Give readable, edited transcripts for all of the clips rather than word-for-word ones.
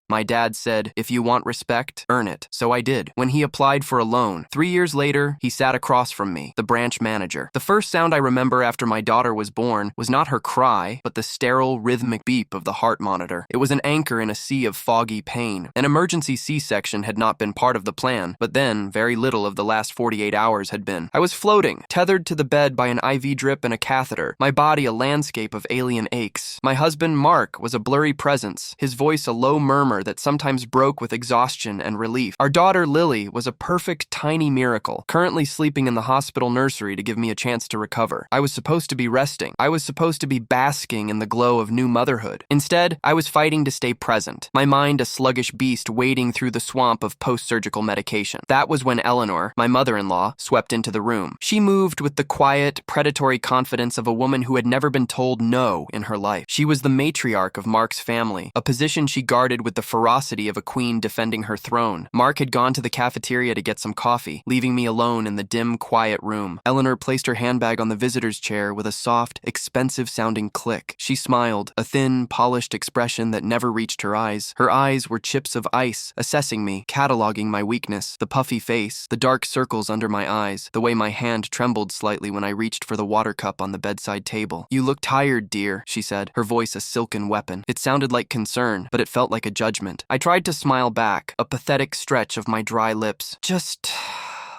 My dad said, if you want respect, earn it. So I did. When he applied for a loan, 3 years later, he sat across from me, the branch manager. The first sound I remember after my daughter was born was not her cry, but the sterile, rhythmic beep of the heart monitor. It was an anchor in a sea of foggy pain. An emergency C-section had not been part of the plan, but then very little of the last 48 hours had been. I was floating, tethered to the bed by an IV drip and a catheter, my body a landscape of alien aches. My husband, Mark, was a blurry presence, his voice a low murmur that sometimes broke with exhaustion and relief. Our daughter, Lily, was a perfect, tiny miracle, currently sleeping in the hospital nursery to give me a chance to recover. I was supposed to be resting. I was supposed to be basking in the glow of new motherhood. Instead, I was fighting to stay present, my mind a sluggish beast wading through the swamp of post-surgical medication. That was when Eleanor, my mother-in-law, swept into the room. She moved with the quiet, predatory confidence of a woman who had never been told no in her life. She was the matriarch of Mark's family, a position she guarded with the ferocity of a queen defending her throne. Mark had gone to the cafeteria to get some coffee, leaving me alone in the dim, quiet room. Eleanor placed her handbag on the visitor's chair with a soft, expensive-sounding click. She smiled, a thin, polished expression that never reached her eyes. Her eyes were chips of ice, assessing me, cataloging my weakness, the puffy face, the dark circles under my eyes, the way my hand trembled slightly when I reached for the water cup on the bedside table. You look tired, dear, she said, her voice a silken weapon. It sounded like concern, but it felt like a judgment. I tried to smile back, a pathetic stretch of my dry lips. Just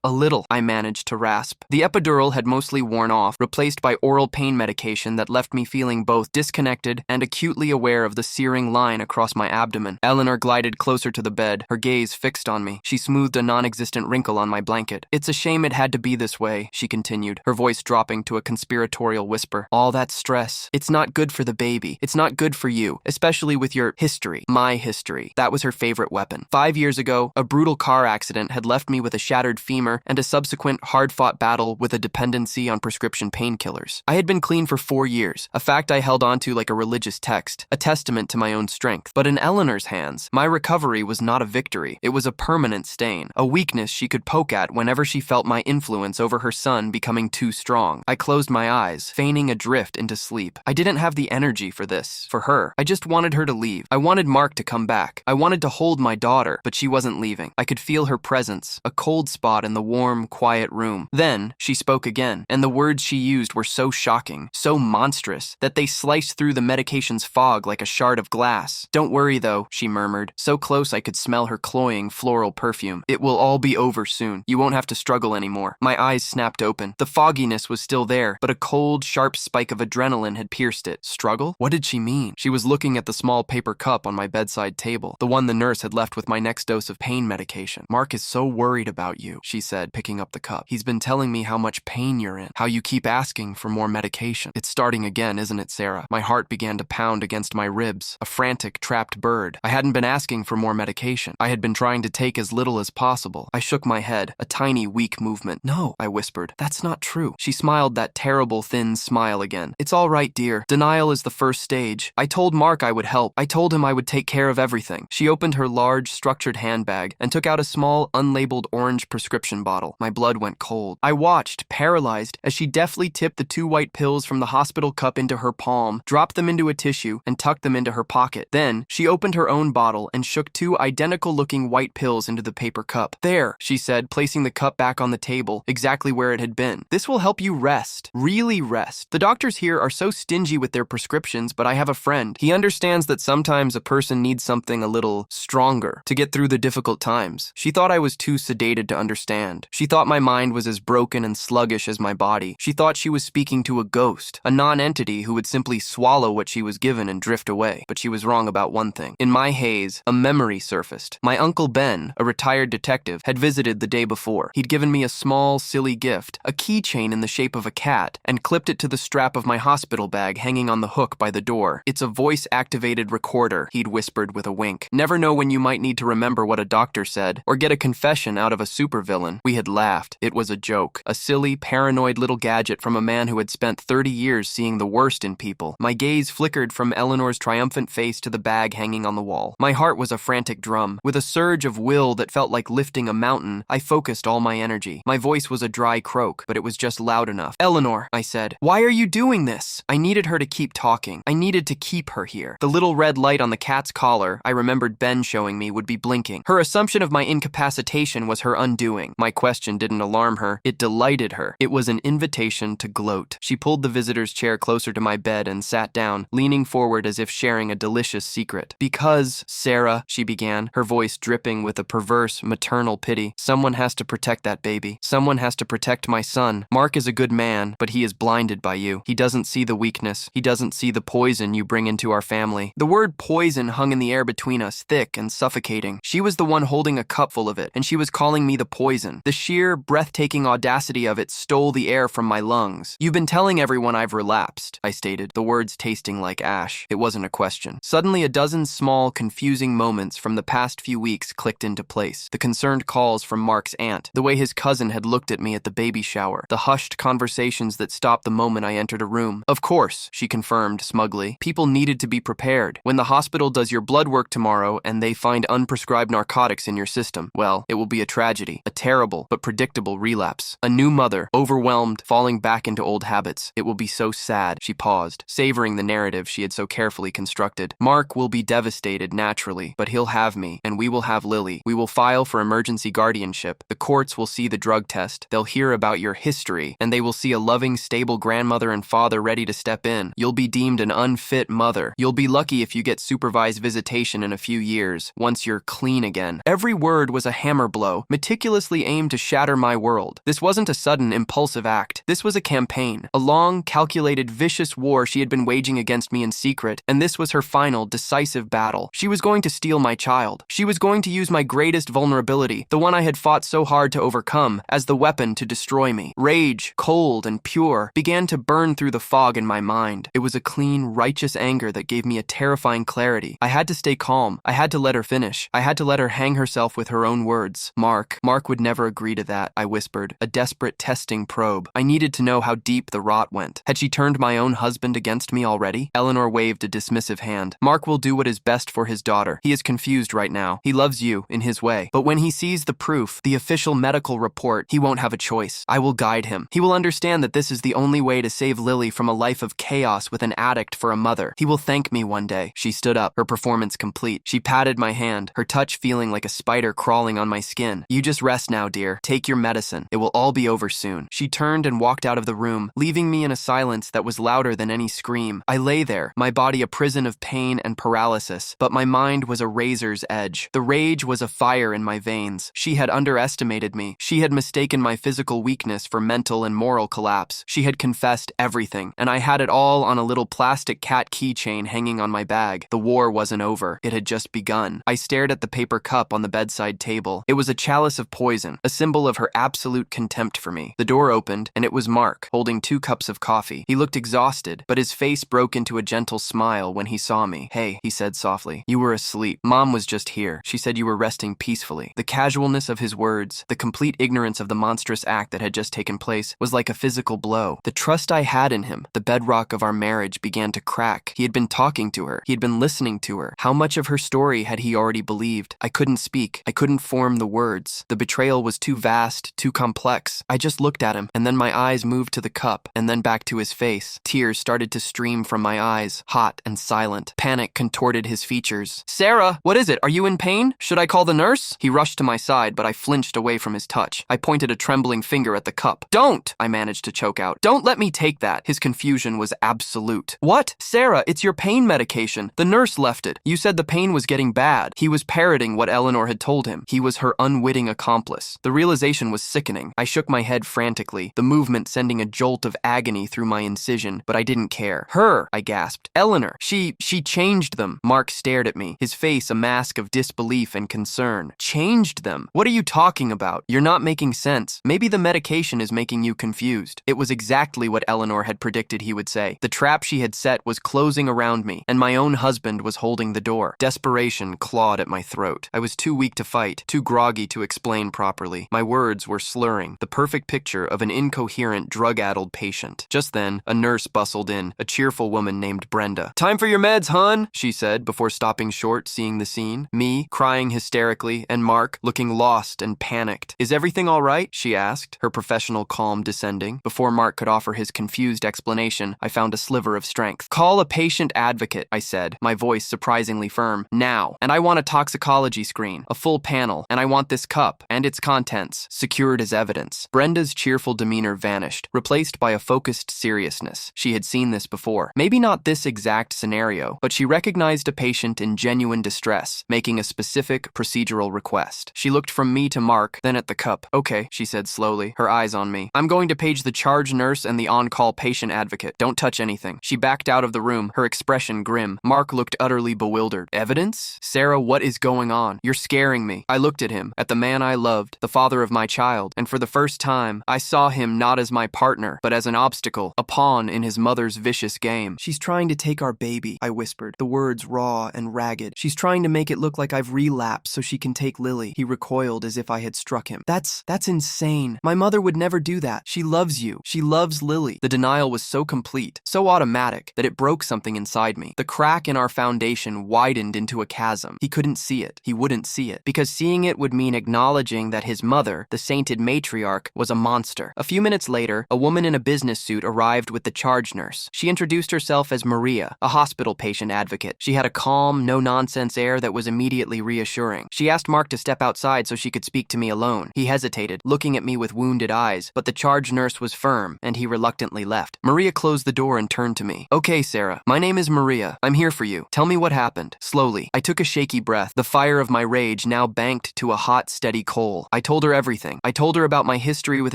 a little, I managed to rasp. The epidural had mostly worn off, replaced by oral pain medication that left me feeling both disconnected and acutely aware of the searing line across my abdomen. Eleanor glided closer to the bed, her gaze fixed on me. She smoothed a non-existent wrinkle on my blanket. It's a shame it had to be this way, she continued, her voice dropping to a conspiratorial whisper. All that stress. It's not good for the baby. It's not good for you, especially with your history. My history. That was her favorite weapon. 5 years ago, a brutal car accident had left me with a shattered femur and a subsequent hard-fought battle with a dependency on prescription painkillers. I had been clean for 4 years, a fact I held onto like a religious text, a testament to my own strength. But in Eleanor's hands, my recovery was not a victory. It was a permanent stain, a weakness she could poke at whenever she felt my influence over her son becoming too strong. I closed my eyes, feigning a drift into sleep. I didn't have the energy for this, for her. I just wanted her to leave. I wanted Mark to come back. I wanted to hold my daughter, but she wasn't leaving. I could feel her presence, a cold spot in the warm, quiet room. Then, she spoke again, and the words she used were so shocking, so monstrous, that they sliced through the medication's fog like a shard of glass. Don't worry, though, she murmured, so close I could smell her cloying, floral perfume. It will all be over soon. You won't have to struggle anymore. My eyes snapped open. The fogginess was still there, but a cold, sharp spike of adrenaline had pierced it. Struggle? What did she mean? She was looking at the small paper cup on my bedside table, the one the nurse had left with my next dose of pain medication. Mark is so worried about you, she said, picking up the cup. He's been telling me how much pain you're in, how you keep asking for more medication. It's starting again, isn't it, Sarah? My heart began to pound against my ribs, a frantic, trapped bird. I hadn't been asking for more medication. I had been trying to take as little as possible. I shook my head, a tiny, weak movement. No, I whispered. That's not true. She smiled that terrible, thin smile again. It's all right, dear. Denial is the first stage. I told Mark I would help. I told him I would take care of everything. She opened her large, structured handbag and took out a small, unlabeled orange prescription bottle. My blood went cold. I watched, paralyzed, as she deftly tipped the 2 white pills from the hospital cup into her palm, dropped them into a tissue, and tucked them into her pocket. Then, she opened her own bottle and shook 2 identical-looking white pills into the paper cup. There, she said, placing the cup back on the table, exactly where it had been. This will help you rest. Really rest. The doctors here are so stingy with their prescriptions, but I have a friend. He understands that sometimes a person needs something a little stronger to get through the difficult times. She thought I was too sedated to understand. She thought my mind was as broken and sluggish as my body. She thought she was speaking to a ghost, a non-entity who would simply swallow what she was given and drift away. But she was wrong about one thing. In my haze, a memory surfaced. My Uncle Ben, a retired detective, had visited the day before. He'd given me a small, silly gift, a keychain in the shape of a cat, and clipped it to the strap of my hospital bag hanging on the hook by the door. It's a voice-activated recorder, he'd whispered with a wink. Never know when you might need to remember what a doctor said, or get a confession out of a supervillain. phone. We had laughed. It was a joke. A silly, paranoid little gadget from a man who had spent 30 years seeing the worst in people. My gaze flickered from Eleanor's triumphant face to the bag hanging on the wall. My heart was a frantic drum. With a surge of will that felt like lifting a mountain, I focused all my energy. My voice was a dry croak, but it was just loud enough. "Eleanor," I said, "why are you doing this?" I needed her to keep talking. I needed to keep her here. The little red light on the cat's collar, I remembered Ben showing me, would be blinking. Her assumption of my incapacitation was her undoing. My question didn't alarm her. It delighted her. It was an invitation to gloat. She pulled the visitor's chair closer to my bed and sat down, leaning forward as if sharing a delicious secret. "Because, Sarah," she began, her voice dripping with a perverse, maternal pity, "someone has to protect that baby. Someone has to protect my son. Mark is a good man, but he is blinded by you. He doesn't see the weakness. He doesn't see the poison you bring into our family." The word poison hung in the air between us, thick and suffocating. She was the one holding a cup full of it, and she was calling me the poison. The sheer, breathtaking audacity of it stole the air from my lungs. "You've been telling everyone I've relapsed," I stated, the words tasting like ash. It wasn't a question. Suddenly, a dozen small, confusing moments from the past few weeks clicked into place. The concerned calls from Mark's aunt, the way his cousin had looked at me at the baby shower, the hushed conversations that stopped the moment I entered a room. "Of course," she confirmed smugly. "People needed to be prepared. When the hospital does your blood work tomorrow and they find unprescribed narcotics in your system, well, it will be a tragedy, a terrible but predictable relapse. A new mother, overwhelmed, falling back into old habits. It will be so sad." She paused, savoring the narrative she had so carefully constructed. "Mark will be devastated naturally, but he'll have me, and we will have Lily. We will file for emergency guardianship. The courts will see the drug test. They'll hear about your history, and they will see a loving, stable grandmother and father ready to step in. You'll be deemed an unfit mother. You'll be lucky if you get supervised visitation in a few years, once you're clean again." Every word was a hammer blow, meticulously aimed to shatter my world. This wasn't a sudden, impulsive act. This was a campaign, a long, calculated, vicious war she had been waging against me in secret, and this was her final, decisive battle. She was going to steal my child. She was going to use my greatest vulnerability, the one I had fought so hard to overcome, as the weapon to destroy me. Rage, cold and pure, began to burn through the fog in my mind. It was a clean, righteous anger that gave me a terrifying clarity. I had to stay calm. I had to let her finish. I had to let her hang herself with her own words. Mark would never agree to that," I whispered, a desperate testing probe. I needed to know how deep the rot went. Had she turned my own husband against me already? Eleanor waved a dismissive hand. "Mark will do what is best for his daughter. He is confused right now. He loves you, in his way. But when he sees the proof, the official medical report, he won't have a choice. I will guide him. He will understand that this is the only way to save Lily from a life of chaos with an addict for a mother. He will thank me one day." She stood up, her performance complete. She patted my hand, her touch feeling like a spider crawling on my skin. "You just rest now, dear. Take your medicine. It will all be over soon." She turned and walked out of the room, leaving me in a silence that was louder than any scream. I lay there, my body a prison of pain and paralysis, but my mind was a razor's edge. The rage was a fire in my veins. She had underestimated me. She had mistaken my physical weakness for mental and moral collapse. She had confessed everything, and I had it all on a little plastic cat keychain hanging on my bag. The war wasn't over. It had just begun. I stared at the paper cup on the bedside table. It was a chalice of poison, a symbol of her absolute contempt for me. The door opened, and it was Mark, holding 2 cups of coffee. He looked exhausted, but his face broke into a gentle smile when he saw me. "Hey," he said softly. "You were asleep. Mom was just here. She said you were resting peacefully." The casualness of his words, the complete ignorance of the monstrous act that had just taken place, was like a physical blow. The trust I had in him, the bedrock of our marriage, began to crack. He had been talking to her. He had been listening to her. How much of her story had he already believed? I couldn't speak. I couldn't form the words. The betrayal was too vast, too complex. I just looked at him, and then my eyes moved to the cup, and then back to his face. Tears started to stream from my eyes, hot and silent. Panic contorted his features. "Sarah, what is it? Are you in pain? Should I call the nurse?" He rushed to my side, but I flinched away from his touch. I pointed a trembling finger at the cup. "Don't!" I managed to choke out. "Don't let me take that." His confusion was absolute. "What? Sarah, it's your pain medication. The nurse left it. You said the pain was getting bad." He was parroting what Eleanor had told him. He was her unwitting accomplice. The realization was sickening. I shook my head frantically, the movement sending a jolt of agony through my incision, but I didn't care. "Her," I gasped. "Eleanor. She changed them." Mark stared at me, his face a mask of disbelief and concern. "Changed them? What are you talking about? You're not making sense. Maybe the medication is making you confused." It was exactly what Eleanor had predicted he would say. The trap she had set was closing around me, and my own husband was holding the door. Desperation clawed at my throat. I was too weak to fight, too groggy to explain properly. properly. My words were slurring, the perfect picture of an incoherent, drug-addled patient. Just then, a nurse bustled in, a cheerful woman named Brenda. "Time for your meds, hun," she said, before stopping short, seeing the scene. Me, crying hysterically, and Mark, looking lost and panicked. "Is everything all right?" she asked, her professional calm descending. Before Mark could offer his confused explanation, I found a sliver of strength. "Call a patient advocate," I said, my voice surprisingly firm. "Now. And I want a toxicology screen, a full panel, and I want this cup and its contents secured as evidence." Brenda's cheerful demeanor vanished, replaced by a focused seriousness. She had seen this before. Maybe not this exact scenario, but she recognized a patient in genuine distress, making a specific procedural request. She looked from me to Mark, then at the cup. "Okay," she said slowly, her eyes on me. "I'm going to page the charge nurse and the on-call patient advocate. Don't touch anything." She backed out of the room, her expression grim. Mark looked utterly bewildered. "Evidence? Sarah, what is going on? You're scaring me." I looked at him, at the man I loved, the father of my child, and for the first time, I saw him not as my partner, but as an obstacle, a pawn in his mother's vicious game. "She's trying to take our baby," I whispered, the words raw and ragged. "She's trying to make it look like I've relapsed so she can take Lily." He recoiled as if I had struck him. That's insane. My mother would never do that. She loves you. She loves Lily." The denial was so complete, so automatic, that it broke something inside me. The crack in our foundation widened into a chasm. He couldn't see it. He wouldn't see it. Because seeing it would mean acknowledging that his mother, the sainted matriarch, was a monster. A few minutes later, a woman in a business suit arrived with the charge nurse. She introduced herself as Maria, a hospital patient advocate. She had a calm, no-nonsense air that was immediately reassuring. She asked Mark to step outside so she could speak to me alone. He hesitated, looking at me with wounded eyes, but the charge nurse was firm, and he reluctantly left. Maria closed the door and turned to me. "Okay, Sarah, my name is Maria. I'm here for you. Tell me what happened." Slowly, I took a shaky breath, the fire of my rage now banked to a hot, steady coal. I told her everything. I told her about my history with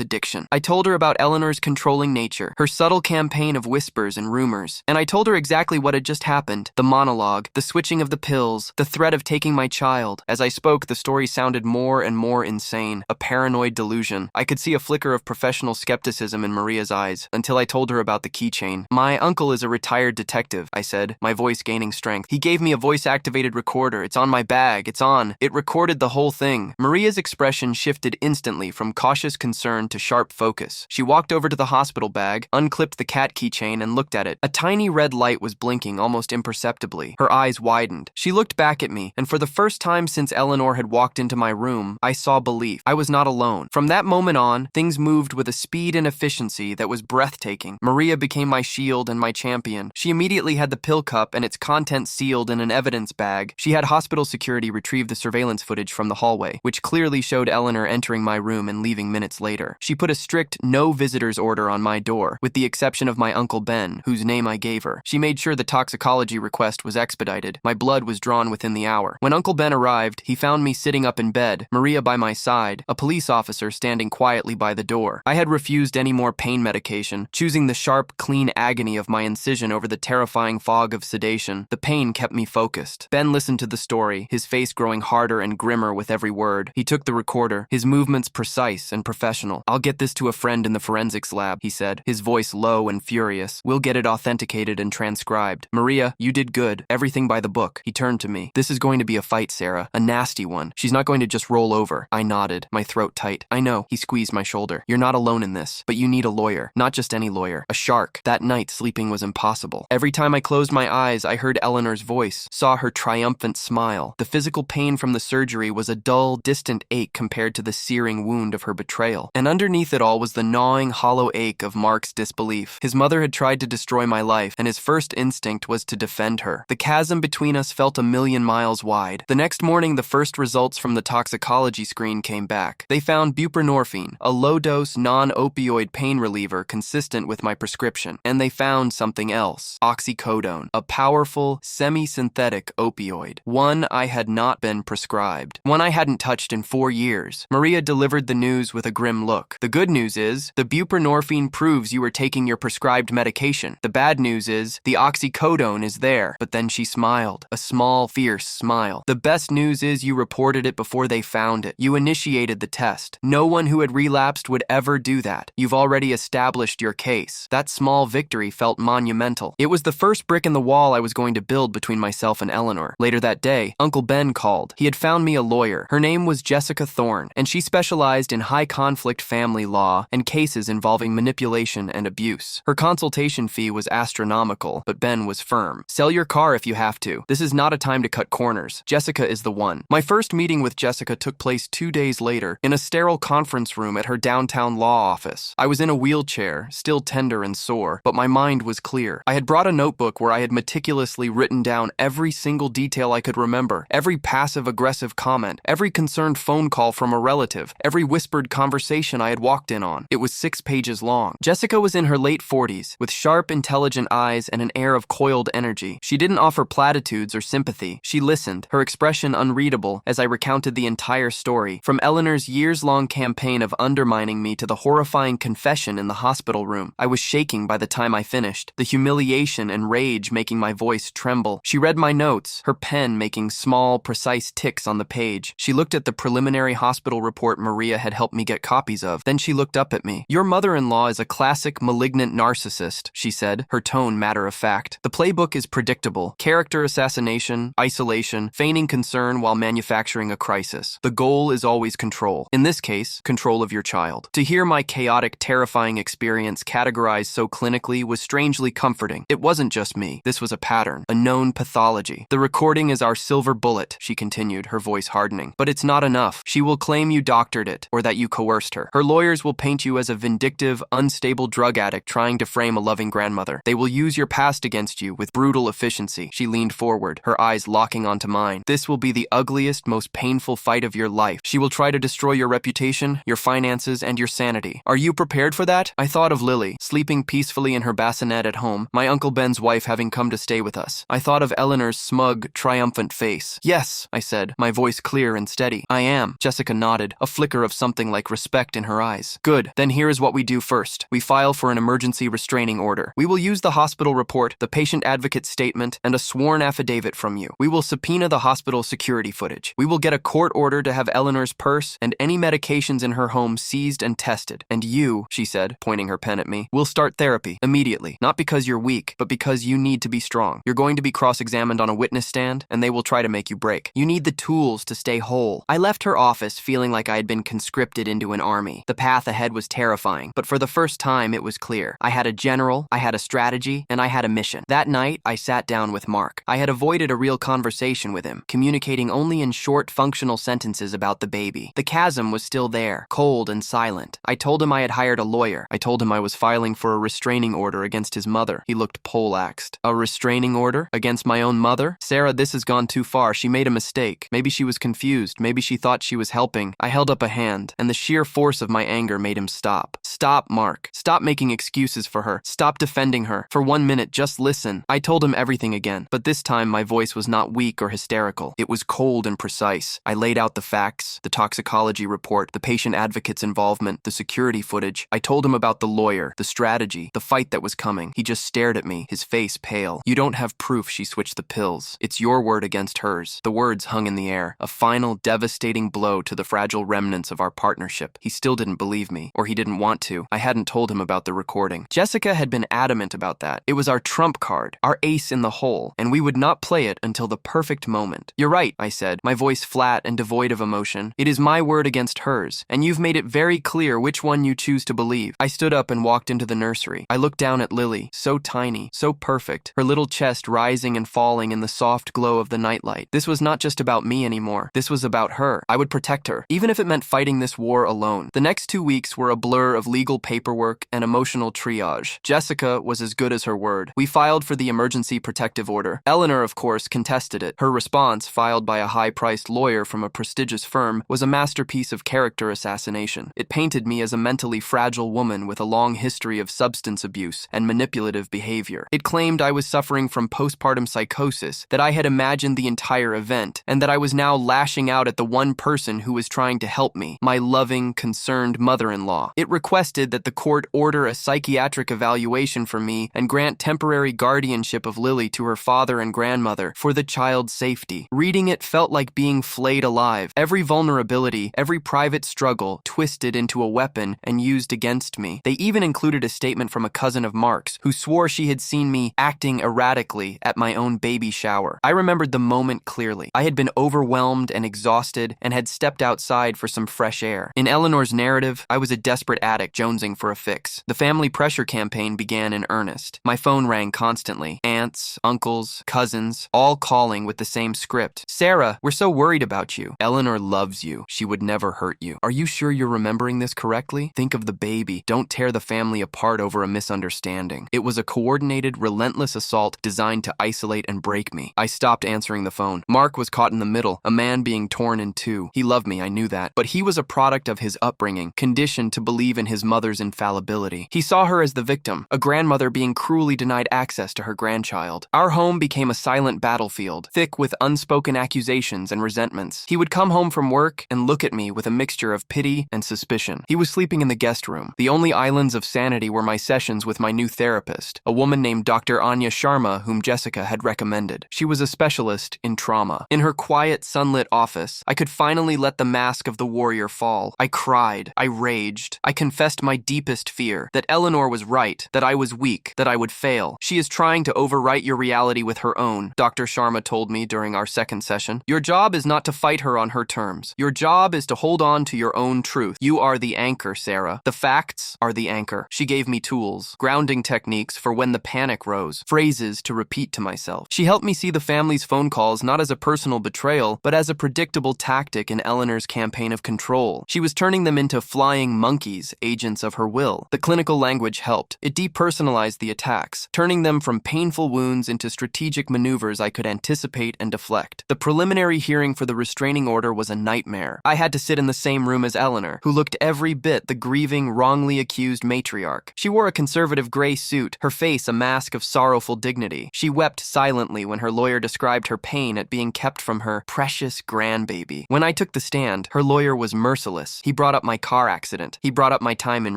addiction. I told her about Eleanor's controlling nature, her subtle campaign of whispers and rumors. And I told her exactly what had just happened. The monologue, the switching of the pills, the threat of taking my child. As I spoke, the story sounded more and more insane, a paranoid delusion. I could see a flicker of professional skepticism in Maria's eyes, until I told her about the keychain. "My uncle is a retired detective," I said, my voice gaining strength. "He gave me a voice-activated recorder. It's on my bag. It's on. It recorded the whole thing." Maria's expression shifted instantly from cautious concern to sharp focus. She walked over to the hospital bag, unclipped the cat keychain, and looked at it. A tiny red light was blinking almost imperceptibly. Her eyes widened. She looked back at me, and for the first time since Eleanor had walked into my room, I saw belief. I was not alone. From that moment on, things moved with a speed and efficiency that was breathtaking. Maria became my shield and my champion. She immediately had the pill cup and its contents sealed in an evidence bag. She had hospital security retrieve the surveillance footage from the hallway, which clearly showed Eleanor entering my room and leaving minutes later. She put a strict no visitors order on my door, with the exception of my Uncle Ben, whose name I gave her. She made sure the toxicology request was expedited. My blood was drawn within the hour. When Uncle Ben arrived, he found me sitting up in bed, Maria by my side, a police officer standing quietly by the door. I had refused any more pain medication, choosing the sharp, clean agony of my incision over the terrifying fog of sedation. The pain kept me focused. Ben listened to the story, his face growing harder and grimmer with every word. He took the recorder, his movements precise and professional. "I'll get this to a friend in the forensics lab," he said, his voice low and furious. "We'll get it authenticated and transcribed. Maria, you did good. Everything by the book." He turned to me. "This is going to be a fight, Sarah. A nasty one. She's not going to just roll over." I nodded, my throat tight. "I know." He squeezed my shoulder. "You're not alone in this, but you need a lawyer. Not just any lawyer. A shark." That night, sleeping was impossible. Every time I closed my eyes, I heard Eleanor's voice, saw her triumphant smile. The physical pain from the surgery was a dull, distant ache compared to the searing wound of her betrayal. And underneath it all was the gnawing, hollow ache of Mark's disbelief. His mother had tried to destroy my life, and his first instinct was to defend her. The chasm between us felt a million miles wide. The next morning, the first results from the toxicology screen came back. They found buprenorphine, a low-dose, non-opioid pain reliever consistent with my prescription. And they found something else, oxycodone, a powerful, semi-synthetic opioid, one I had not been prescribed, one I hadn't touched in 4 years. Maria delivered the news with a grim look. "The good news is, the buprenorphine proves you were taking your prescribed medication. The bad news is, the oxycodone is there." But then she smiled, a small, fierce smile. "The best news is you reported it before they found it. You initiated the test. No one who had relapsed would ever do that. You've already established your case." That small victory felt monumental. It was the first brick in the wall I was going to build between myself and Eleanor. Later that day, Uncle Ben called. He had found me a lawyer. Her name was Jessica Thorne. born, and she specialized in high-conflict family law and cases involving manipulation and abuse. Her consultation fee was astronomical, but Ben was firm. Sell your car if you have to. This is not a time to cut corners. Jessica is the one. My first meeting with Jessica took place 2 days later in a sterile conference room at her downtown law office. I was in a wheelchair, still tender and sore, but my mind was clear. I had brought a notebook where I had meticulously written down every single detail I could remember, every passive-aggressive comment, every concerned phone call from a relative, every whispered conversation I had walked in on. It was 6 pages long. Jessica was in her late 40s, with sharp, intelligent eyes and an air of coiled energy. She didn't offer platitudes or sympathy. She listened, her expression unreadable as I recounted the entire story, from Eleanor's years-long campaign of undermining me to the horrifying confession in the hospital room. I was shaking by the time I finished, the humiliation and rage making my voice tremble. She read my notes, her pen making small, precise ticks on the page. She looked at the preliminary hospital report Maria had helped me get copies of. Then she looked up at me. "Your mother-in-law is a classic malignant narcissist," she said, her tone matter-of-fact. "The playbook is predictable. Character assassination, isolation, feigning concern while manufacturing a crisis. The goal is always control. In this case, control of your child." To hear my chaotic, terrifying experience categorized so clinically was strangely comforting. It wasn't just me. This was a pattern, a known pathology. "The recording is our silver bullet," she continued, her voice hardening. "But it's not enough. She will claim you doctored it, or that you coerced her. Her lawyers will paint you as a vindictive, unstable drug addict trying to frame a loving grandmother. They will use your past against you with brutal efficiency." She leaned forward, her eyes locking onto mine. "This will be the ugliest, most painful fight of your life. She will try to destroy your reputation, your finances, and your sanity. Are you prepared for that?" I thought of Lily, sleeping peacefully in her bassinet at home, my Uncle Ben's wife having come to stay with us. I thought of Eleanor's smug, triumphant face. "Yes," I said, my voice clear and steady. "I am." Jessica nodded, a flicker of something like respect in her eyes. "Good. Then here is what we do first. We file for an emergency restraining order. We will use the hospital report, the patient advocate statement, and a sworn affidavit from you. We will subpoena the hospital security footage. We will get a court order to have Eleanor's purse and any medications in her home seized and tested. And you," she said, pointing her pen at me, "will start therapy immediately. Not because you're weak, but because you need to be strong. You're going to be cross-examined on a witness stand, and they will try to make you break. You need the tools to stay whole." I left her office feeling like I had been conscripted into an army. The path ahead was terrifying, but for the first time it was clear. I had a general, I had a strategy, and I had a mission. That night, I sat down with Mark. I had avoided a real conversation with him, communicating only in short, functional sentences about the baby. The chasm was still there, cold and silent. I told him I had hired a lawyer. I told him I was filing for a restraining order against his mother. He looked poleaxed. "A restraining order? Against my own mother? Sarah, this has gone too far. She made a mistake. Maybe she was confused. Maybe she thought she was helping." I held up a hand, and the sheer force of my anger made him stop. "Stop, Mark. Stop making excuses for her. Stop defending her. For 1 minute, just listen." I told him everything again, but this time my voice was not weak or hysterical. It was cold and precise. I laid out the facts, the toxicology report, the patient advocate's involvement, the security footage. I told him about the lawyer, the strategy, the fight that was coming. He just stared at me, his face pale. "You don't have proof she switched the pills. It's your word against hers." The words hung in the air, a final, devastating blow to the fragile remnants of our partnership. He still didn't believe me, or he didn't want to. I hadn't told him about the recording. Jessica had been adamant about that. It was our trump card, our ace in the hole, and we would not play it until the perfect moment. "You're right," I said, my voice flat and devoid of emotion. "It is my word against hers, and you've made it very clear which one you choose to believe." I stood up and walked into the nursery. I looked down at Lily, so tiny, so perfect, her little chest rising and falling in the soft glow of the nightlight. This was not just about me anymore. This was about her. I would protect her, even if it meant fighting this war alone. The next 2 weeks were a blur of legal paperwork and emotional triage. Jessica was as good as her word. We filed for the emergency protective order. Eleanor, of course, contested it. Her response, filed by a high-priced lawyer from a prestigious firm, was a masterpiece of character assassination. It painted me as a mentally fragile woman with a long history of substance abuse and manipulative behavior. It claimed I was suffering from postpartum psychosis, that I had imagined the entire event, and that I was now lashing out at the one person who was trying to help me, my loving, concerned mother-in-law. It requested that the court order a psychiatric evaluation for me and grant temporary guardianship of Lily to her father and grandmother for the child's safety. Reading it felt like being flayed alive. Every vulnerability, every private struggle, twisted into a weapon and used against me. They even included a statement from a cousin of Mark's, who swore she had seen me acting erratically at my own baby shower. I remembered the moment clearly. I had been overwhelmed and exhausted and had stepped outside for some fresh air. In Eleanor's narrative, I was a desperate addict jonesing for a fix. The family pressure campaign began in earnest. My phone rang constantly. Aunts, uncles, cousins, all calling with the same script. Sarah, we're so worried about you. Eleanor loves you. She would never hurt you. Are you sure you're remembering this correctly? Think of the baby. Don't tear the family apart over a misunderstanding. It was a coordinated, relentless assault designed to isolate and break me. I stopped answering the phone. Mark was caught in the middle, a man being torn in two. He loved me, I knew that. But he was a product of his upbringing, conditioned to believe in his mother's infallibility. He saw her as the victim, a grandmother being cruelly denied access to her grandchild. Our home became a silent battlefield, thick with unspoken accusations and resentments. He would come home from work and look at me with a mixture of pity and suspicion. He was sleeping in the guest room. The only islands of sanity were my sessions with my new therapist, a woman named Dr. Anya Sharma, whom Jessica had recommended. She was a specialist in trauma. In her quiet, sunlit office, I could finally let the mask of the warrior fall. I cried. I raged. I confessed my deepest fear, that Eleanor was right, that I was weak, that I would fail. She is trying to overwrite your reality with her own, Dr. Sharma told me during our second session. Your job is not to fight her on her terms. Your job is to hold on to your own truth. You are the anchor, Sarah. The facts are the anchor. She gave me tools, grounding techniques for when the panic rose, phrases to repeat to myself. She helped me see the family's phone calls not as a personal betrayal, but as a predictable tactic in Eleanor's campaign of control. She was turning them into flying monkeys, agents of her will. The clinical language helped. It depersonalized the attacks, turning them from painful wounds into strategic maneuvers I could anticipate and deflect. The preliminary hearing for the restraining order was a nightmare. I had to sit in the same room as Eleanor, who looked every bit the grieving, wrongly accused matriarch. She wore a conservative gray suit, her face a mask of sorrowful dignity. She wept silently when her lawyer described her pain at being kept from her precious grandbaby. When I took the stand, her lawyer was merciless. He brought up my car accident. He brought up my time in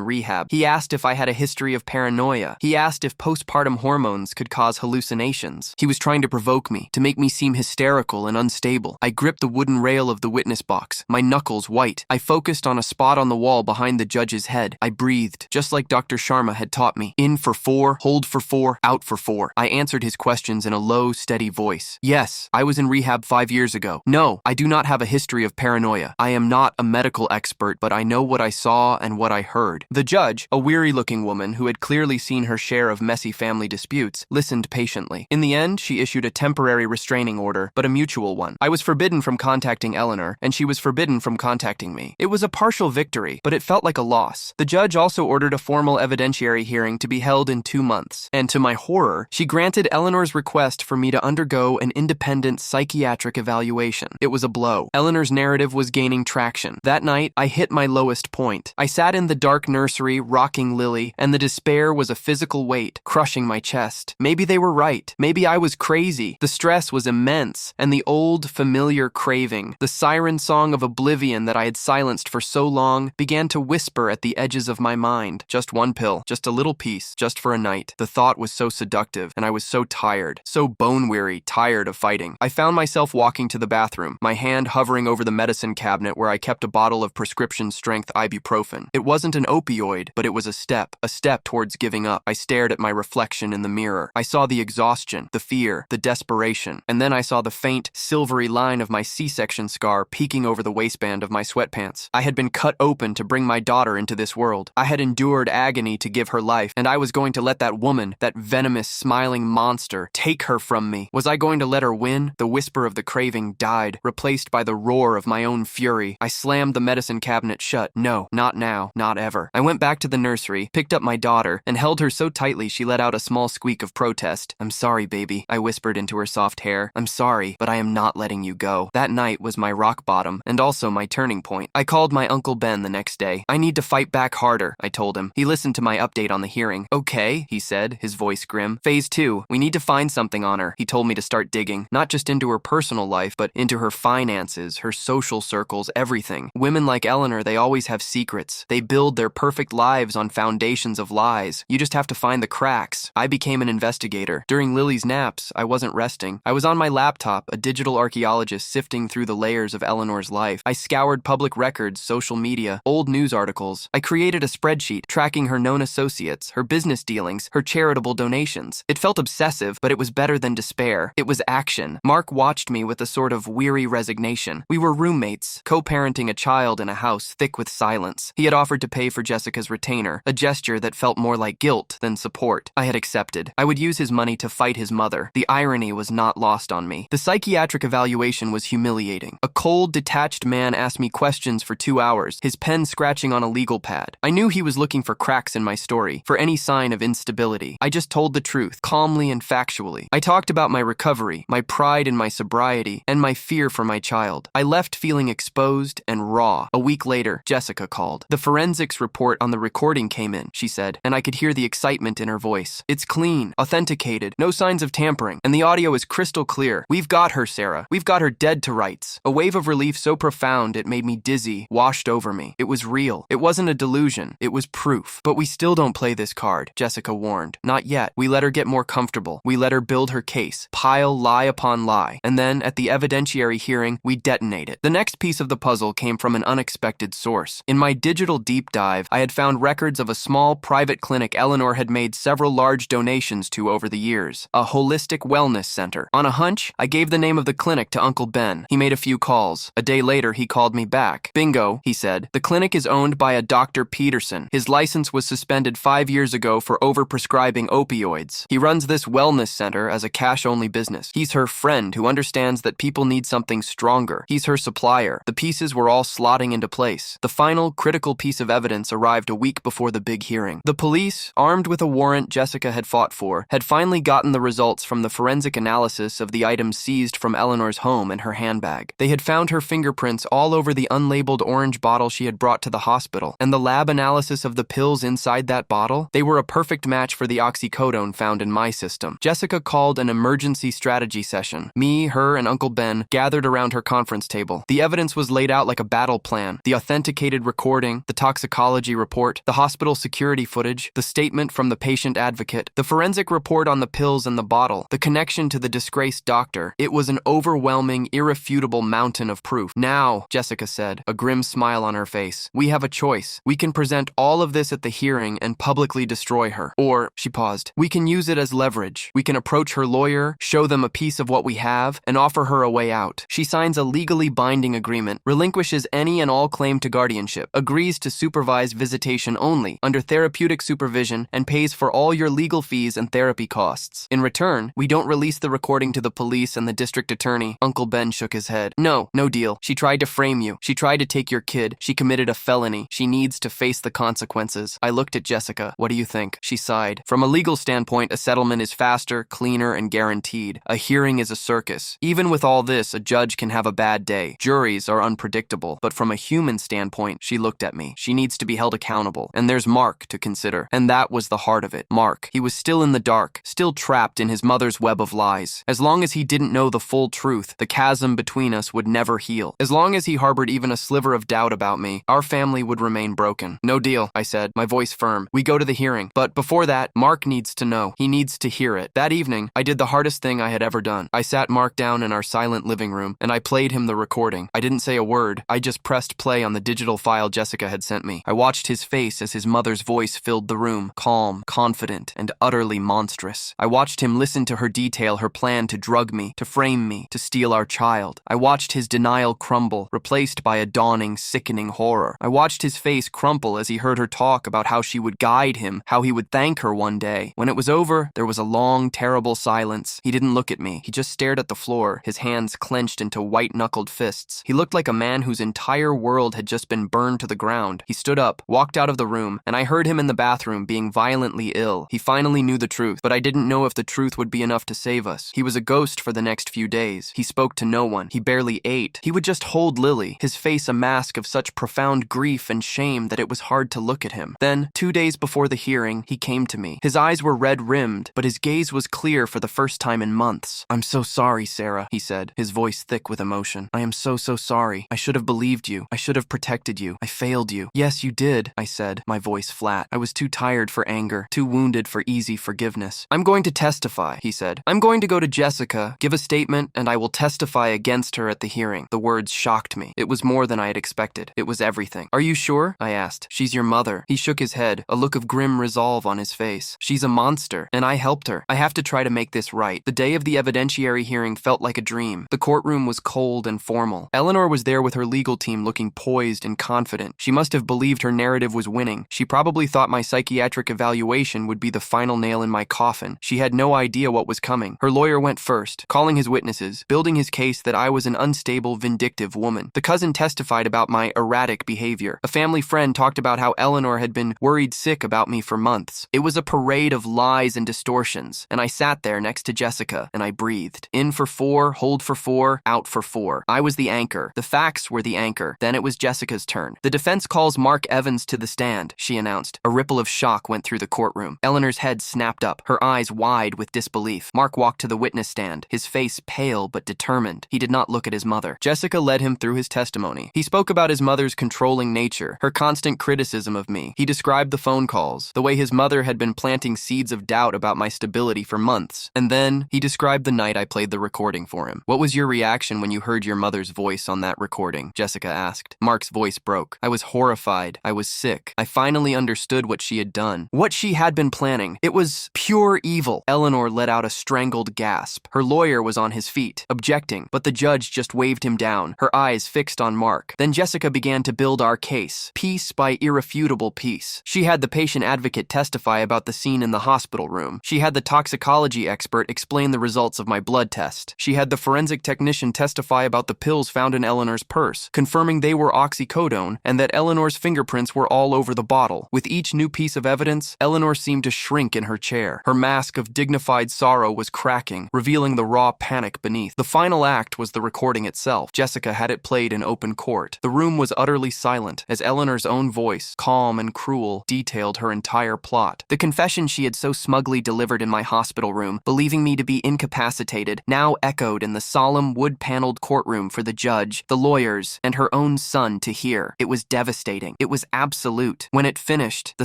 rehab. He asked if I had a history of paranoia. He asked if postpartum hormones could cause hallucinations. He was trying to provoke me, to make me seem hysterical and unstable. I gripped the wooden rail of the witness box, my knuckles white. I focused on a spot on the wall behind the judge's head. I breathed, just like Dr. Sharma had taught me. In for 4, hold for 4, out for 4. I answered his questions in a low, steady voice. Yes, I was in rehab 5 years ago. No, I do not have a history of paranoia. I am not a medical expert, but I know what I saw and what I heard. The judge, a weary-looking woman who had clearly seen her share of messy family disputes, listened patiently. In the end, she issued a temporary restraining order, but a mutual one. I was forbidden from contacting Eleanor, and she was forbidden from contacting me. It was a partial victory, but it felt like a loss. The judge also ordered a formal evidentiary hearing to be held in 2 months, and to my horror, she granted Eleanor's request for me to undergo an independent psychiatric evaluation. It was a blow. Eleanor's narrative was gaining traction. That night, I hit my lowest point. I sat in the dark nursery, rocking Lily, and the despair was a physical weight, crushing my chest. Maybe they were right. Maybe I was crazy. The stress was immense, and the old, familiar craving, the siren song of oblivion that I had silenced for so long, began to whisper at the edges of my mind. Just one pill, just a little piece, just for a night. The thought was so seductive, and I was so tired, so bone-weary, tired of fighting. I found myself walking to the bathroom, my hand hovering over the medicine cabinet where I kept a bottle of prescription-strength ibuprofen. It wasn't an opioid, but it was a step towards giving up. I stared at my reflection in the mirror. I saw the exhaustion, the fear, the desperation, and then I saw the faint, silvery line of my C-section scar peeking over the waistband of my sweatpants. I had been cut open to bring my daughter into this world. I had endured agony to give her life, and I was going to let that woman, that venomous, smiling monster, take her from me. Was I going to let her win? The whisper of the craving died, replaced by the roar of my own fury. I slammed the medicine cabinet shut. No, not now, not ever. I went back to the nursery, picked up my daughter, and held her so tightly she let out a small squeak of protest. I'm sorry, baby, I whispered into her soft hair. I'm sorry, but I am not letting you go. That night was my rock bottom, and also my turning point. I called my Uncle Ben the next day. I need to fight back harder, I told him. He listened to my update on the hearing. Okay, he said, his voice grim. Phase 2, we need to find something on her. He told me to start digging, not just into her personal life, but into her finances, her social circles, everything. Women like Eleanor, they always have secrets. They build their perfect lives on foundations of lies. You just have to find the cracks. I became an investigator. During Lily's naps, I wasn't resting. I was on my laptop, a digital archaeologist sifting through the layers of Eleanor's life. I scoured public records, social media, old news articles. I created a spreadsheet tracking her known associates, her business dealings, her charitable donations. It felt obsessive, but it was better than despair. It was action. Mark watched me with a sort of weary resignation. We were roommates, nights, co-parenting a child in a house thick with silence. He had offered to pay for Jessica's retainer, a gesture that felt more like guilt than support. I had accepted. I would use his money to fight his mother. The irony was not lost on me. The psychiatric evaluation was humiliating. A cold, detached man asked me questions for 2 hours, his pen scratching on a legal pad. I knew he was looking for cracks in my story, for any sign of instability. I just told the truth, calmly and factually. I talked about my recovery, my pride in my sobriety, and my fear for my child. I left feeling exposed and raw. A week later, Jessica called. The forensics report on the recording came in, she said, and I could hear the excitement in her voice. It's clean, authenticated, no signs of tampering, and the audio is crystal clear. We've got her, Sarah. We've got her dead to rights. A wave of relief so profound it made me dizzy, washed over me. It was real. It wasn't a delusion. It was proof. But we still don't play this card, Jessica warned. Not yet. We let her get more comfortable. We let her build her case, pile lie upon lie, and then, at the evidentiary hearing, we detonate it. The next piece of the puzzle came from an unexpected source. In my digital deep dive, I had found records of a small private clinic Eleanor had made several large donations to over the years, a holistic wellness center. On a hunch, I gave the name of the clinic to Uncle Ben. He made a few calls. A day later, he called me back. Bingo, he said. The clinic is owned by a Dr. Peterson. His license was suspended 5 years ago for overprescribing opioids. He runs this wellness center as a cash-only business. He's her friend who understands that people need something stronger. He's her supplier. The pieces were all slotting into place. The final, critical piece of evidence arrived a week before the big hearing. The police, armed with a warrant Jessica had fought for, had finally gotten the results from the forensic analysis of the items seized from Eleanor's home and her handbag. They had found her fingerprints all over the unlabeled orange bottle she had brought to the hospital, and the lab analysis of the pills inside that bottle, they were a perfect match for the oxycodone found in my system. Jessica called an emergency strategy session. Me, her, and Uncle Ben gathered around her conference table. The evidence was laid out like a battle plan. The authenticated recording, the toxicology report, the hospital security footage, the statement from the patient advocate, the forensic report on the pills and the bottle, the connection to the disgraced doctor. It was an overwhelming, irrefutable mountain of proof. Now, Jessica said, a grim smile on her face, we have a choice. We can present all of this at the hearing and publicly destroy her. Or, she paused, we can use it as leverage. We can approach her lawyer, show them a piece of what we have, and offer her a way out. She signs a legally binding agreement, relinquishes any and all claim to guardianship, agrees to supervise visitation only, under therapeutic supervision, and pays for all your legal fees and therapy costs. In return, we don't release the recording to the police and the district attorney. Uncle Ben shook his head. No deal. She tried to frame you. She tried to take your kid. She committed a felony. She needs to face the consequences. I looked at Jessica. What do you think? She sighed. From a legal standpoint, a settlement is faster, cleaner, and guaranteed. A hearing is a circus. Even with all this, a judge can have a bad day. Juries are unpredictable. But from a human standpoint, she looked at me. She needs to be held accountable. And there's Mark to consider. And that was the heart of it. Mark. He was still in the dark, still trapped in his mother's web of lies. As long as he didn't know the full truth, the chasm between us would never heal. As long as he harbored even a sliver of doubt about me, our family would remain broken. No deal, I said, my voice firm. We go to the hearing. But before that, Mark needs to know. He needs to hear it. That evening, I did the hardest thing I had ever done. I sat Mark down in our silent living room, and I played him the recording. I didn't say a word. I just pressed play on the digital file Jessica had sent me. I watched his face as his mother's voice filled the room, calm, confident, and utterly monstrous. I watched him listen to her detail her plan to drug me, to frame me, to steal our child. I watched his denial crumble, replaced by a dawning, sickening horror. I watched his face crumple as he heard her talk about how she would guide him, how he would thank her one day. When it was over, there was a long, terrible silence. He didn't look at me. He just stared at the floor, his hands clenched into white-knuckled fists. He looked like a man whose entire world had just been burned to the ground. He stood up, walked out of the room, and I heard him in the bathroom being violently ill. He finally knew the truth, but I didn't know if the truth would be enough to save us. He was a ghost for the next few days. He spoke to no one. He barely ate. He would just hold Lily, his face a mask of such profound grief and shame that it was hard to look at him. Then, 2 days before the hearing, he came to me. His eyes were red-rimmed, but his gaze was clear for the first time in months. "I'm so sorry, Sarah," he said, his voice thick with emotion. "I am so sorry. I should have believed you. I should have protected you. I failed you." "Yes, you did," I said, my voice flat. I was too tired for anger, too wounded for easy forgiveness. "I'm going to testify," he said. "I'm going to go to Jessica, give a statement, and I will testify against her at the hearing." The words shocked me. It was more than I had expected. It was everything. "Are you sure?" I asked. "She's your mother." He shook his head, a look of grim resolve on his face. "She's a monster, and I helped her. I have to try to make this right." The day of the evidentiary hearing felt like a dream. The courtroom was cold and formal. Eleanor Eleanor was there with her legal team looking poised and confident. She must have believed her narrative was winning. She probably thought my psychiatric evaluation would be the final nail in my coffin. She had no idea what was coming. Her lawyer went first, calling his witnesses, building his case that I was an unstable, vindictive woman. The cousin testified about my erratic behavior. A family friend talked about how Eleanor had been worried sick about me for months. It was a parade of lies and distortions, and I sat there next to Jessica, and I breathed. In for 4, hold for 4, out for 4. I was the anchor. The facts were the anchor. Then it was Jessica's turn. The defense calls Mark Evans to the stand, she announced. A ripple of shock went through the courtroom. Eleanor's head snapped up, her eyes wide with disbelief. Mark walked to the witness stand, his face pale but determined. He did not look at his mother. Jessica led him through his testimony. He spoke about his mother's controlling nature, her constant criticism of me. He described the phone calls, the way his mother had been planting seeds of doubt about my stability for months. And then he described the night I played the recording for him. What was your reaction when you heard your mother's voice on that recording? Jessica asked. Mark's voice broke. I was horrified. I was sick. I finally understood what she had done, what she had been planning. It was pure evil. Eleanor let out a strangled gasp. Her lawyer was on his feet, objecting, but the judge just waved him down, her eyes fixed on Mark. Then Jessica began to build our case, piece by irrefutable piece. She had the patient advocate testify about the scene in the hospital room. She had the toxicology expert explain the results of my blood test. She had the forensic technician testify about the pills found in Eleanor's purse, confirming they were oxycodone and that Eleanor's fingerprints were all over the bottle. With each new piece of evidence, Eleanor seemed to shrink in her chair. Her mask of dignified sorrow was cracking, revealing the raw panic beneath. The final act was the recording itself. Jessica had it played in open court. The room was utterly silent as Eleanor's own voice, calm and cruel, detailed her entire plot. The confession she had so smugly delivered in my hospital room, believing me to be incapacitated, now echoed in the solemn wood-paneled courtroom for the judge, the lawyers, and her own son to hear. It was devastating. It was absolute. When it finished, the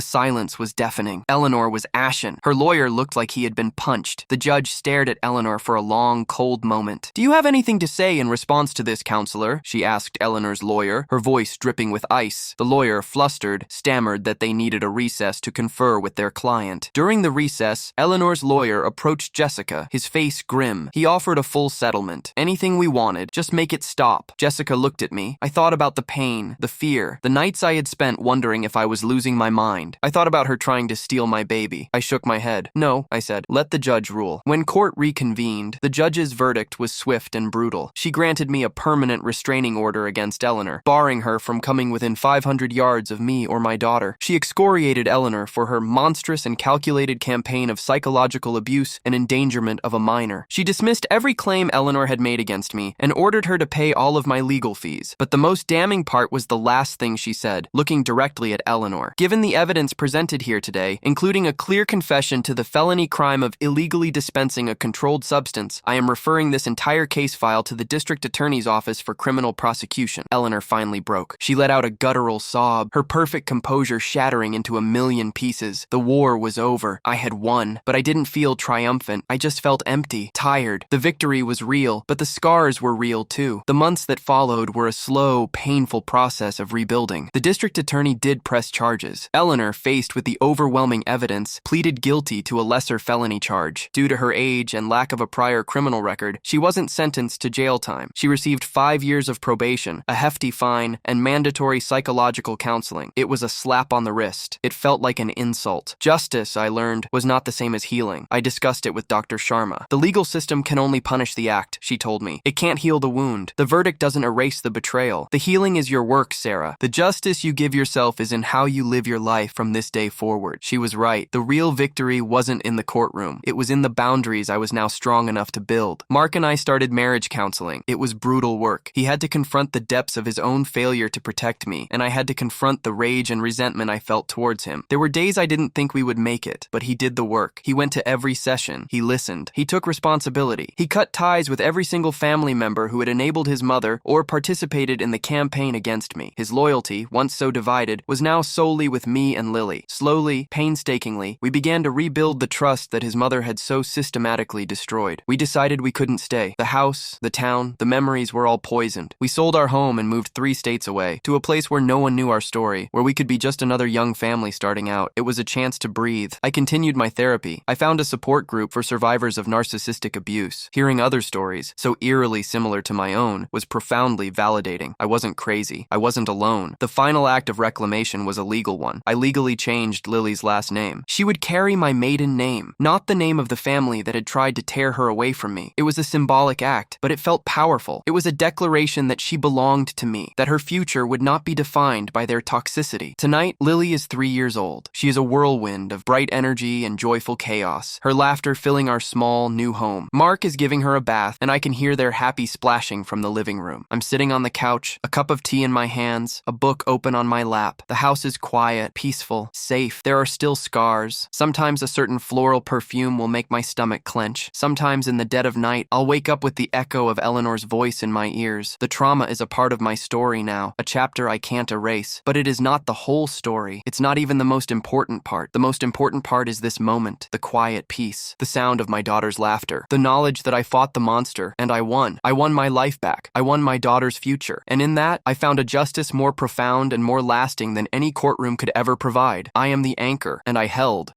silence was deafening. Eleanor was ashen. Her lawyer looked like he had been punched. The judge stared at Eleanor for a long, cold moment. "Do you have anything to say in response to this, counselor?" she asked Eleanor's lawyer, her voice dripping with ice. The lawyer, flustered, stammered that they needed a recess to confer with their client. During the recess, Eleanor's lawyer approached Jessica, his face grim. He offered a full settlement. "Anything we wanted, just make it stop." Jessica looked at me. I thought about the pain, the fear, the nights I had spent wondering if I was losing my mind. I thought about her trying to steal my baby. I shook my head. "No," I said. "Let the judge rule." When court reconvened, the judge's verdict was swift and brutal. She granted me a permanent restraining order against Eleanor, barring her from coming within 500 yards of me or my daughter. She excoriated Eleanor for her monstrous and calculated campaign of psychological abuse and endangerment of a minor. She dismissed every claim Eleanor had made against me and ordered her to pay all of my legal fees. But the most damning part was the last thing she said, looking directly at Eleanor. "Given the evidence presented here today, including a clear confession to the felony crime of illegally dispensing a controlled substance, I am referring this entire case file to the district attorney's office for criminal prosecution." Eleanor finally broke. She let out a guttural sob, her perfect composure shattering into a million pieces. The war was over. I had won, but I didn't feel triumphant. I just felt empty, tired. The victory was real, but the scars were real too. The months that followed were a slow, painful process of rebuilding. The district attorney did press charges. Eleanor, faced with the overwhelming evidence, pleaded guilty to a lesser felony charge. Due to her age and lack of a prior criminal record, she wasn't sentenced to jail time. She received 5 years of probation, a hefty fine, and mandatory psychological counseling. It was a slap on the wrist. It felt like an insult. Justice, I learned, was not the same as healing. I discussed it with Dr. Sharma. "The legal system can only punish the act," she told me. "It can't heal the wound. The verdict doesn't erase the betrayal. The healing is your work, Sarah. The justice you give yourself is in how you live your life from this day forward." She was right. The real victory wasn't in the courtroom. It was in the boundaries I was now strong enough to build. Mark and I started marriage counseling. It was brutal work. He had to confront the depths of his own failure to protect me, and I had to confront the rage and resentment I felt towards him. There were days I didn't think we would make it, but he did the work. He went to every session. He listened. He took responsibility. He cut ties with every single family member who had enabled his mother or participated in the campaign against me. His loyalty, once so divided, was now solely with me and Lily. Slowly, painstakingly, we began to rebuild the trust that his mother had so systematically destroyed. We decided we couldn't stay. The house, the town, the memories were all poisoned. We sold our home and moved 3 states away, to a place where no one knew our story, where we could be just another young family starting out. It was a chance to breathe. I continued my therapy. I found a support group for survivors of narcissistic abuse. Hearing other stories, so eerily similar to my own, was profoundly validating. I wasn't crazy. I wasn't alone. The final act of reclamation was a legal one. I legally changed Lily's last name. She would carry my maiden name, not the name of the family that had tried to tear her away from me. It was a symbolic act, but it felt powerful. It was a declaration that she belonged to me, that her future would not be defined by their toxicity. Tonight, Lily is 3 years old. She is a whirlwind of bright energy and joyful chaos, her laughter filling our small, new home. Mark is giving her a bath, and I can hear their happy splashing from the living room. I'm sitting on the couch, a cup of tea in my hands, a book open on my lap. The house is quiet, peaceful, safe. There are still scars. Sometimes a certain floral perfume will make my stomach clench. Sometimes in the dead of night, I'll wake up with the echo of Eleanor's voice in my ears. The trauma is a part of my story now, a chapter I can't erase. But it is not the whole story. It's not even the most important part. The most important part is this moment, the quiet peace, the sound of my daughter's laughter, the knowledge that I fought the monster, and I won. I won my life back. I won my daughter's future. And in that, I found a justice more profound and more lasting than any courtroom could ever provide. I am the anchor, and I held